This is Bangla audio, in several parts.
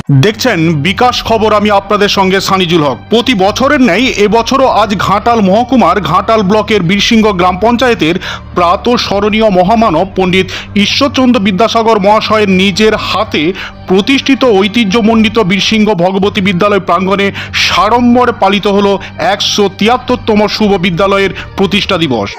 দেখছেন বিকাশ খবর। আমি আপনাদের সঙ্গে সানিজুল হক। প্রতি বছরের ন্যায় এবছরও আজ ঘাটাল মহকুমার ঘাটাল ব্লকের বীরসিংহ গ্রাম পঞ্চায়েতের প্রাতঃস্মরণীয় মহামানব পণ্ডিত ঈশ্বরচন্দ্র বিদ্যাসাগর মহাশয়ের নিজের হাতে প্রতিষ্ঠিত ঐতিহ্যমণ্ডিত বীরসিংহ ভগবতী বিদ্যালয় প্রাঙ্গণে সাড়ম্বরে পালিত হল 173তম শুভ বিদ্যালয়ের প্রতিষ্ঠা দিবস।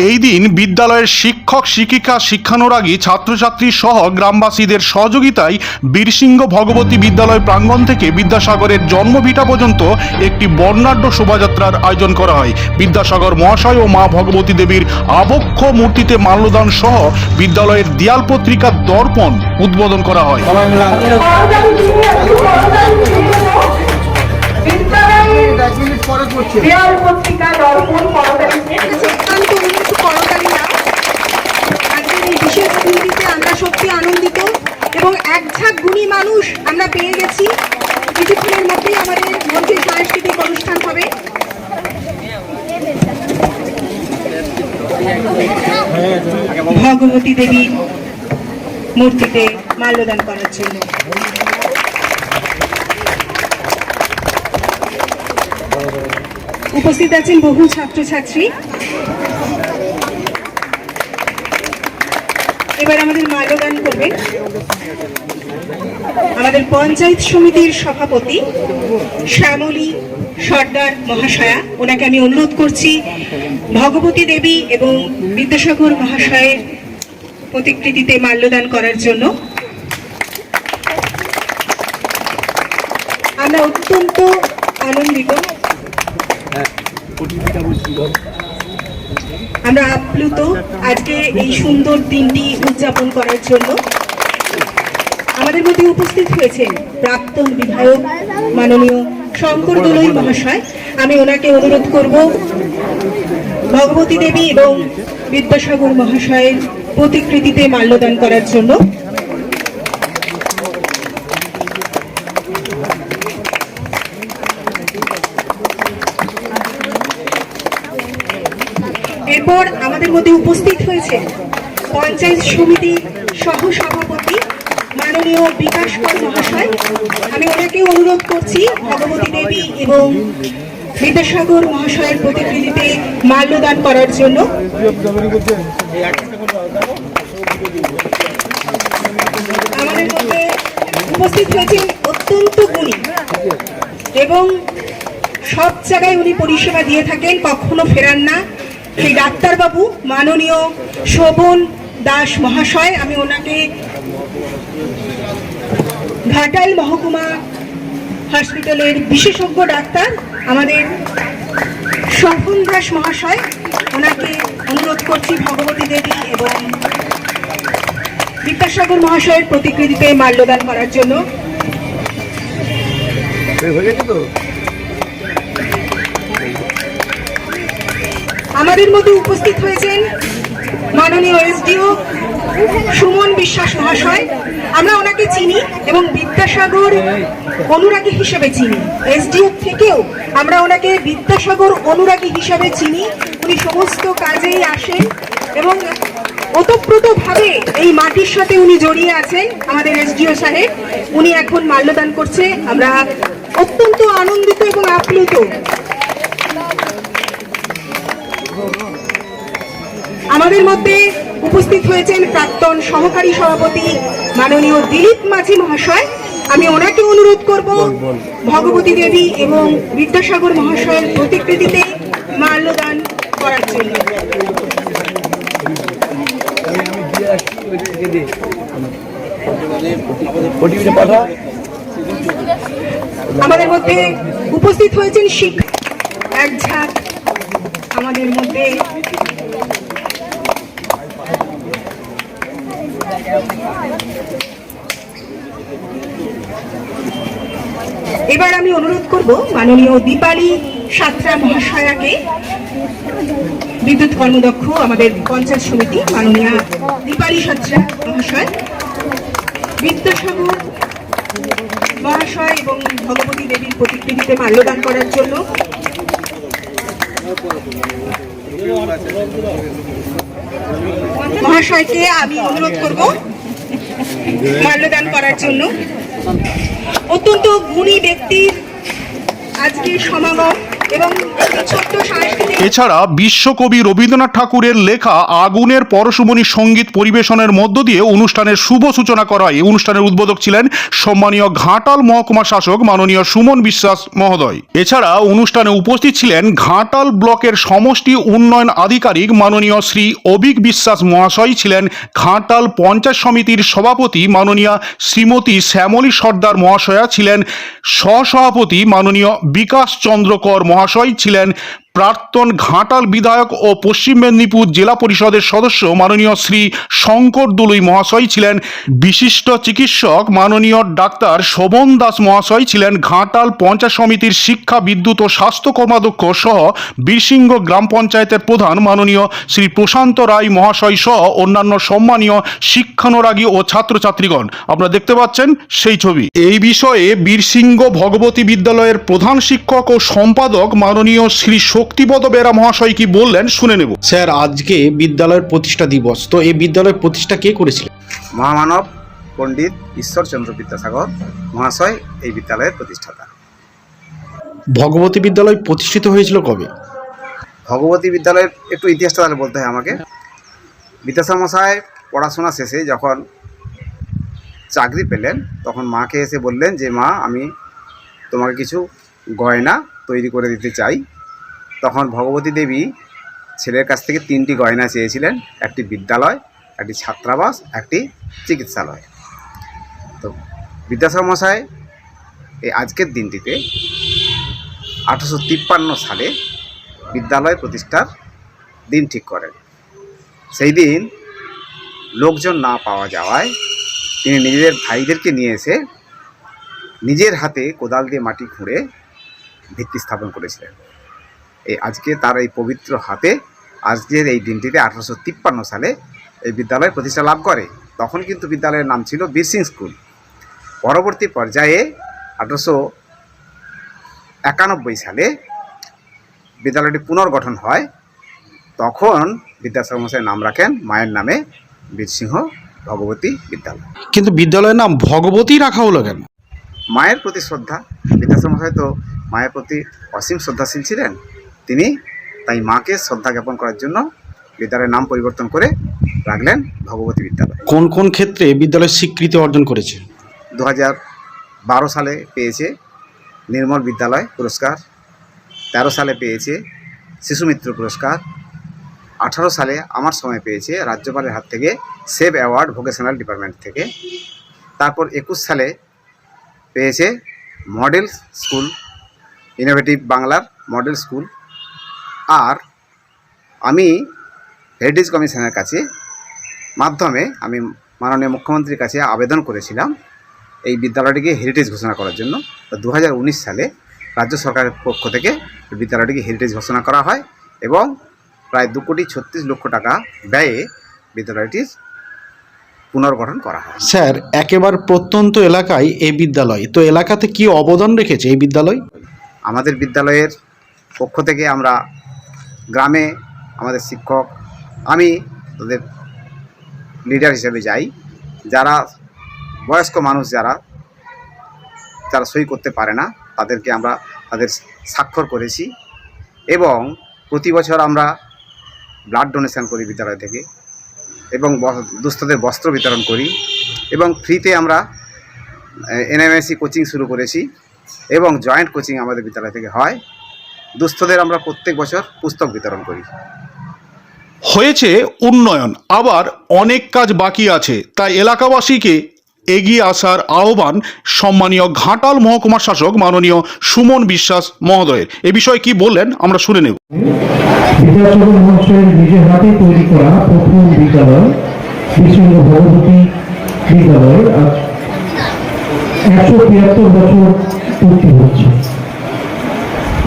এই দিন বিদ্যালয়ের শিক্ষক শিক্ষিকা শিক্ষানুরাগী ছাত্রছাত্রী সহ গ্রামবাসীদের সহযোগিতায় বীরসিংহ ভগবতী বিদ্যালয় প্রাঙ্গণ থেকে বিদ্যাসাগরের জন্মভিটা পর্যন্ত একটি বর্ণাঢ্য শোভাযাত্রার আয়োজন করা হয়। বিদ্যাসাগর মহাশয় ও মা ভগবতী দেবীর আবক্ষ মূর্তিতে মাল্যদান সহ বিদ্যালয়ের দেয়াল পত্রিকা দর্পণ উদ্বোধন করা হয়। আমরা সত্যি আনন্দিত এবং এক ঝাঁক গুণী মানুষ আমরা পেয়ে গেছি। কিছুক্ষণের মধ্যেই আমাদের মধ্যে সাংস্কৃতিক অনুষ্ঠান হবে। ভগবতী দেবীর মূর্তিতে মাল্যদান করার জন্য উপস্থিত আছেন বহু ছাত্রছাত্রী। এবার আমাদের মাল্যদান করবেন আমাদের পঞ্চায়েত সমিতির সভাপতি শ্যামলী সর্দার মহাশয়া। ওনাকে আমি অনুরোধ করছি ভগবতী দেবী এবং বিদ্যাসাগর মহাশয়ের প্রতিকৃতিতে মাল্যদান করার জন্য। আমরা অত্যন্ত আনন্দিত, আমরা আপ্লুত আজকে এই সুন্দর দিনটি উদযাপন করার জন্য। আমাদের মধ্যে উপস্থিত হয়েছেন প্রাক্তন বিধায়ক মাননীয় শঙ্কর দোলই মহাশয়। আমি ওনাকে অনুরোধ করব ভগবতী দেবী এবং বিদ্যাসাগর মহাশয়ের প্রতিকৃতিতে মাল্যদান করার জন্য। এরপর আমাদের মধ্যে উপস্থিত হয়েছে পঞ্চায়েত সমিতির সহসভাপতি মাননীয় বিকাশ কর মহাশয়। আমি ওনাকে অনুরোধ করছি ভগবতী দেবী এবং বিদ্যাসাগর মহাশয়ের প্রতিকৃতিতে মাল্যদান করার জন্য। আমাদের মধ্যে উপস্থিত হয়েছেন অত্যন্ত গুণী এবং সব জায়গায় উনি পরিষেবা দিয়ে থাকেন, কখনো ফেরান না, সেই ডাক্তারবাবু মাননীয় শোভন দাস মহাশয়। আমি ওনাকে ঘাটাল মহকুমা হসপিটালের বিশেষজ্ঞ ডাক্তার আমাদের শোভন দাস মহাশয়, ওনাকে অনুরোধ করছি ভগবতী দেবী এবং বিদ্যাসাগর মহাশয়ের প্রতিকৃতিতে মাল্যদান করার জন্য। আমাদের মধ্যে উপস্থিত হয়েছেন মাননীয় এসডিও সুমন বিশ্বাস মহাশয়। আমরা ওনাকে চিনি এবং বিদ্যাসাগর অনুরাগী হিসেবে চিনি। এসডিও থেকেও আমরা ওনাকে বিদ্যাসাগর অনুরাগী হিসেবে চিনি। উনি সমস্ত কাজেই আসেন এবং ওতপ্রোতভাবে এই মাটির সাথে উনি জড়িয়ে আছেন। আমাদের এসডিও সাহেব উনি এখন মাল্যদান করছে। আমরা অত্যন্ত আনন্দিত এবং আপ্লুত। আমাদের মধ্যে উপস্থিত হয়েছেন প্রাক্তন সহকারী সভাপতি মাননীয় দিলীপ মাঝি মহাশয়। আমি ওনাকে অনুরোধ করব ভগবতী দেবী এবং বিদ্যাসাগর মহাশয়ের প্রতিকৃতিতে মাল্যদান করার জন্য। আমাদের মধ্যে উপস্থিত হয়েছেন শিক্ষক এক ঝাঁক। আমাদের মধ্যে এবার আমি অনুরোধ করব মাননীয় দীপালি সাত্রা মহাশয়াকে, বিদ্যুৎ কর্মদক্ষ আমাদের পঞ্চায়েত সমিতি মাননীয় দীপালি সাত্রা মহাশয়, বিদ্যাসাগর মহাশয় এবং ভগবতী দেবীর প্রতিকৃতিতে মাল্যদান করার জন্য। মহাশয়কে আমি অনুরোধ করব মাল্যদান করার জন্য। অত্যন্ত গুণী ব্যক্তির আজকের সমাগম এবং ছোট্ট সাংস্কৃতিক। এছাড়া বিশ্বকবি রবীন্দ্রনাথ ঠাকুরের লেখা আগুনের পরশমণি সঙ্গীত পরিবেশনের মধ্য দিয়ে অনুষ্ঠানের শুভ সূচনা করা হয়। এই অনুষ্ঠানের উদ্বোধক ছিলেন সম্মানীয় ঘাটাল মহকুমা শাসক মাননীয় সুমন বিশ্বাস মহোদয়। এছাড়া অনুষ্ঠানে উপস্থিত ছিলেন ঘাটাল ব্লকের সমষ্টি উন্নয়ন আধিকারিক মাননীয় শ্রী অভিক বিশ্বাস মহাশয়, ছিলেন ঘাটাল পঞ্চায়েত সমিতির সভাপতি মাননীয়া শ্রীমতী শ্যামলী সর্দার মহাশয়া, ছিলেন সহসভাপতি মাননীয় বিকাশ চন্দ্র কর মহাশয়, ছিলেন প্রাক্তন ঘাটাল বিধায়ক ও পশ্চিম মেদিনীপুর জেলা পরিষদের সদস্য মাননীয় শ্রী শঙ্কর দুলুই মহাশয়, ছিলেন বিশিষ্ট চিকিৎসক মাননীয় ডাক্তার শোভন দাস মহাশয়, ছিলেন ঘাটাল পঞ্চায়েত সমিতির শিক্ষা বিদ্যুৎ ও স্বাস্থ্য কর্মাধ্যক্ষ সহ বীরসিংহ গ্রাম পঞ্চায়েতের প্রধান মাননীয় শ্রী প্রশান্ত রায় মহাশয় সহ অন্যান্য সম্মানীয় শিক্ষানুরাগী ও ছাত্রছাত্রীগণ। আপনারা দেখতে পাচ্ছেন সেই ছবি। এই বিষয়ে বীরসিংহ ভগবতী বিদ্যালয়ের প্রধান শিক্ষক ও সম্পাদক মাননীয় শ্রী শক্তিপদ বেরা মহাশয় কি বললেন শুনে নেব। স্যার, আজকে বিদ্যালয়ের প্রতিষ্ঠা দিবস, তো এই বিদ্যালয়ের প্রতিষ্ঠা কে করেছিলেন? মহামানব পণ্ডিত ঈশ্বরচন্দ্র বিদ্যাসাগর মহাশয় এই বিদ্যালয়ের প্রতিষ্ঠাতা। ভগবতী বিদ্যালয় প্রতিষ্ঠিত হয়েছিল কবে? ভগবতী বিদ্যালয়ের একটু ইতিহাসটা তাহলে বলতে হয় আমাকে। বিদ্যাসাগর মশাই পড়াশোনা শেষে যখন চাকরি পেলেন তখন মাকে এসে বললেন যে মা, আমি তোমাকে কিছু গয়না তৈরি করে দিতে চাই। তখন ভগবতী দেবী ছেলের কাছ থেকে 3টি গয়না চেয়েছিলেন, একটি বিদ্যালয়, একটি ছাত্রাবাস, একটি চিকিৎসালয়। তো বিদ্যাসাগর মশাই এই আজকের দিনটিতে 1853 সালে বিদ্যালয় প্রতিষ্ঠার দিন ঠিক করেন। সেই দিন লোকজন না পাওয়া যাওয়ায় তিনি নিজেদের ভাইদেরকে নিয়ে এসে নিজের হাতে কোদাল দিয়ে মাটি খুঁড়ে ভিত্তি স্থাপন করেছিলেন। এই আজকে তার এই পবিত্র হাতে আজকের এই দিনটিতে 1853 সালে এই বিদ্যালয় প্রতিষ্ঠা লাভ করে। তখন কিন্তু বিদ্যালয়ের নাম ছিল বীরসিং স্কুল। পরবর্তী পর্যায়ে 1891 সালে বিদ্যালয়টি পুনর্গঠন হয়। তখন বিদ্যাসাগর মশাই নাম রাখেন মায়ের নামে বীরসিংহ ভগবতী বিদ্যালয়। কিন্তু বিদ্যালয়ের নাম ভগবতী রাখা হলো কেন? মায়ের প্রতি শ্রদ্ধা। বিদ্যাসাগর মশাই তো মায়ের প্রতি অসীম শ্রদ্ধাশীল ছিলেন। তিনি তাই মাকে শ্রদ্ধা জ্ঞাপন করার জন্য বিদ্যালয়ের নাম পরিবর্তন করে রাখলেন ভগবতী বিদ্যালয়। কোন কোন ক্ষেত্রে বিদ্যালয় স্বীকৃতি অর্জন করেছে? 2012 সালে পেয়েছে নির্মল বিদ্যালয় পুরস্কার, 13 সালে পেয়েছে শিশু মিত্র পুরস্কার, 18 সালে আমার সময় পেয়েছে রাজ্যপালের হাত থেকে সেভ অ্যাওয়ার্ড ভোকেশনাল ডিপার্টমেন্ট থেকে। তারপর 21 সালে পেয়েছে মডেল স্কুল, ইনোভেটিভ বাংলার মডেল স্কুল। আর আমি হেরিটেজ কমিশনের কাছে মাধ্যমে আমি মাননীয় মুখ্যমন্ত্রীর কাছে আবেদন করেছিলাম এই বিদ্যালয়টিকে হেরিটেজ ঘোষণা করার জন্য। 2019 সালে রাজ্য সরকারের পক্ষ থেকে বিদ্যালয়টিকে হেরিটেজ ঘোষণা করা হয় এবং প্রায় 2,36,00,000 টাকা ব্যয়ে বিদ্যালয়টির পুনর্গঠন করা হয়। স্যার, একেবারে প্রত্যন্ত এলাকায় এই বিদ্যালয়, তো এলাকাতে কি অবদান রেখেছে এই বিদ্যালয়? আমাদের বিদ্যালয়ের পক্ষ থেকে আমরা গ্রামে আমাদের শিক্ষক, আমি তাদের লিডার হিসেবে যাই। যারা বয়স্ক মানুষ যারা সই করতে পারে না তাদেরকে আমরা তাদের স্বাক্ষর করেছি এবং প্রতি বছর আমরা ব্লাড ডোনেশন করি বিদ্যালয় থেকে এবং দুস্থদের বস্ত্র বিতরণ করি এবং ফ্রিতে আমরা এনএমএসি কোচিং শুরু করেছি এবং জয়েন্ট কোচিং আমাদের বিদ্যালয় থেকে হয়। দুস্থদের আমরা প্রত্যেক বছর পুস্তক বিতরণ করি। হয়েছে উন্নয়ন, আবার অনেক কাজ বাকি আছে, তাই এলাকাবাসীকে এগিয়ে আসার আহ্বান সম্মানীয় ঘাটাল মহকুমা শাসক মাননীয় সুমন বিশ্বাস মহোদয়ের। এ বিষয়ে কি বললেন আমরা শুনে নেব। বিদ্যাসাগর মহাশয়ের নিজের হাতে তৈরি করা প্রথম বিদ্যালয় বীরসিংহ ভগবতী বিদ্যালয় আজ 173 বছর পূর্তি হচ্ছে।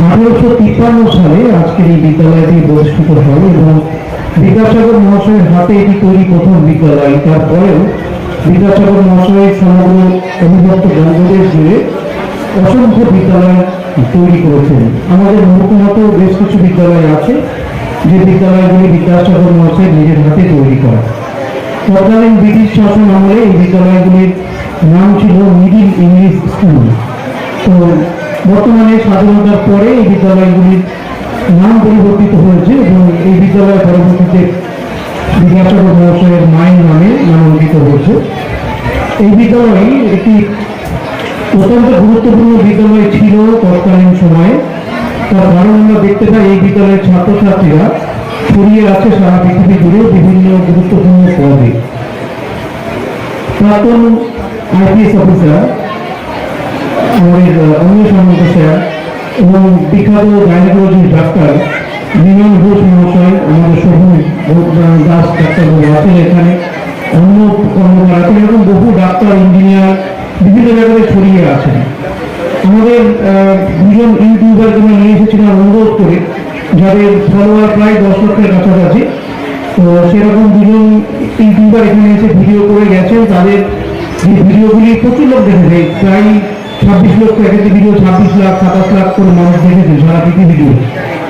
1853 সালে আজকের এই বিদ্যালয়টি প্রতিষ্ঠিত হয় এবং বিদ্যাসাগর মহাশয়ের হাতে এটি তৈরি প্রথম বিদ্যালয়। তারপরেও বিদ্যাসাগর মহাশয় সমগ্র অবিভক্ত বঙ্গদেশ জুড়ে অসংখ্য বিদ্যালয় তৈরি করেছেন। আমাদের মহকুমাতেও বেশ কিছু বিদ্যালয় আছে যে বিদ্যালয়গুলি বিদ্যাসাগর মহাশয় নিজের হাতে তৈরি করা। তৎকালীন ব্রিটিশ শাসন আমলে এই বিদ্যালয়গুলির নাম ছিল মিডিল ইংলিশ স্কুল। তো বর্তমানে স্বাধীনতার পরে এই বিদ্যালয়গুলির নাম পরিবর্তিত হয়েছে এবং এই বিদ্যালয় পরবর্তীতে বিদ্যাসাগর মহাশয়ের মায়ের নামে নামাঙ্কিত হয়েছে। এই বিদ্যালয় একটি অত্যন্ত গুরুত্বপূর্ণ বিদ্যালয় ছিল তৎকালীন সময়ে। তার কারণ আমরা দেখতে পাই এই বিদ্যালয়ের ছাত্রছাত্রীরা ছড়িয়ে আছে সারা পৃথিবী জুড়ে বিভিন্ন গুরুত্বপূর্ণ পদে। প্রাক্তন আইপিএস অফিসার আমাদের অনিল সামন্ত স্যার এবং বিখ্যাত গাইনোকোলজিস্ট ডাক্তার বিমান ঘোষ মহাশয়, আমাদের শোভন দাস ডাক্তারবাবু আছেন এখানে, অন্য কর্মকার আছেন, এরকম বহু ডাক্তার ইঞ্জিনিয়ার বিভিন্ন জায়গায় ছড়িয়ে আছেন। আমাদের দুজন ইউটিউবার আমরা নিয়ে এসেছিলাম অনুরোধ করে, যাদের ফলোয়ার প্রায় 10 লক্ষের কাছাকাছি। তো সেরকম দুজন ইউটিউবার এখানে এসে ভিডিও করে গেছেন। তাদের যে ভিডিওগুলি প্রচুর লোক দেখেছে, প্রায় 26 লক্ষ, এক একটি ভিডিও 26 লাখ 27 লাখ করে মানুষ দেখেছে সারা পৃথিবী ভিডিও।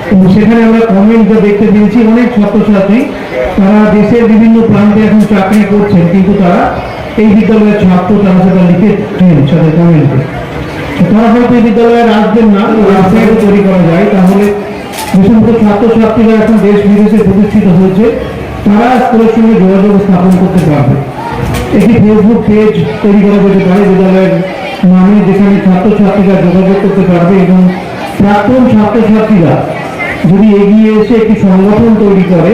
তো সেখানে আমরা কমেন্টটা দেখতে পেয়েছি অনেক ছাত্রছাত্রী, তারা দেশের বিভিন্ন প্রান্তে এখন চাকরি করছেন, কিন্তু তারা এই বিদ্যালয়ের ছাত্র, তারা সেটা লিখেছেন তাদের কমেন্টে। তারা হয়তো এই বিদ্যালয়ে আসবেন না, রাস্তায় তৈরি করা যায়, তাহলে যে সমস্ত ছাত্রছাত্রীরা এখন দেশ বিদেশে প্রতিষ্ঠিত হয়েছে তারা স্কুলের সঙ্গে যোগাযোগ স্থাপন করতে পারবে। একটি ফেসবুক পেজ তৈরি করা যেতে পারে বিদ্যালয়ের নামে, যেখানে ছাত্রছাত্রীরা যোগাযোগ করতে পারবে এবং প্রাক্তন ছাত্রছাত্রীরা যদি এগিয়ে এসে একটি সংগঠন তৈরি করে,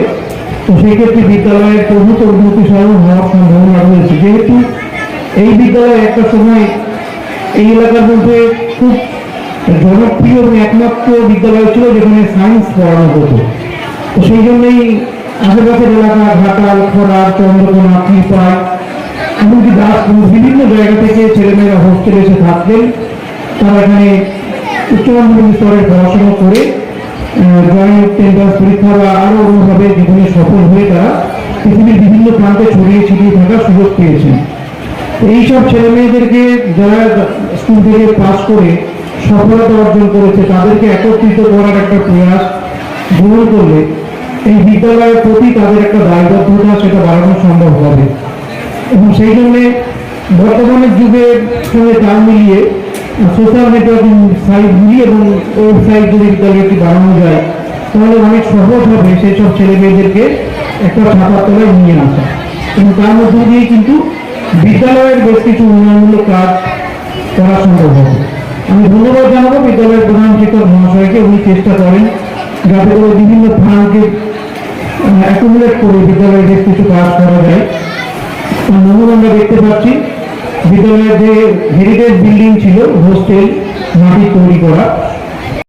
তো সেক্ষেত্রে বিদ্যালয়ের প্রভূত উন্নতি সাধন হওয়ার সম্ভাবনা রয়েছে। যেহেতু এই বিদ্যালয় একটা সময় এই এলাকার মধ্যে খুব জনপ্রিয় এবং একমাত্র বিদ্যালয় ছিল যেখানে সায়েন্স পড়ানো হতো, তো সেই জন্যই আশেপাশের এলাকা ঘাটাল, খরার, চন্দ্রকোনা, কৃপায়, এমনকি দাসপুর বিভিন্ন জায়গা থেকে ছেলেমেয়েরা হোস্টেলে এসে থাকতেন। তারা এখানে উচ্চ মাধ্যমিক স্তরের পড়াশোনা করে জয়েন্ট এন্ট্রান্স পরীক্ষা বা আরও অন্যভাবে জীবনে সফল হয়ে তারা পৃথিবীর বিভিন্ন প্রান্তে ছড়িয়ে ছিটিয়ে থাকার সুযোগ পেয়েছেন। এইসব ছেলে মেয়েদেরকে যারা স্কুল থেকে পাস করে সফলতা অর্জন করেছে, তাদেরকে একত্রিত করার একটা প্রয়াস গ্রহণ করলে এই বিদ্যালয়ের প্রতি তাদের একটা দায়বদ্ধতা সেটা বাড়ানো সম্ভব হবে। এবং সেই জন্যে বর্তমানের যুগের সঙ্গে তাল মিলিয়ে সোশ্যাল নেটওয়ার্কিং সাইটগুলি এবং ওয়েবসাইট যদি বিদ্যালয়টি বাড়ানো যায়, তাহলে অনেক সহজ হবে সেই সব ছেলে মেয়েদেরকে একটা ছাতার তলায় নিয়ে আসা, এবং তার মধ্য দিয়ে কিন্তু বিদ্যালয়ের বেশ কিছু উন্নয়নমূলক কাজ করা সম্ভব হবে। আমি ধন্যবাদ জানাবো বিদ্যালয়ের প্রধান শিক্ষক মহাশয়কে। উনি চেষ্টা করেন যাতে করে বিভিন্ন ফান্ডকে অ্যাকুমুলেট করে বিদ্যালয়ে বেশ কিছু কাজ করা যায়। নমুনা আমরা দেখতে পাচ্ছি বিদ্যালয়ের যে হেরিটেজ বিল্ডিং ছিল হোস্টেল মাটি তৈরি করা,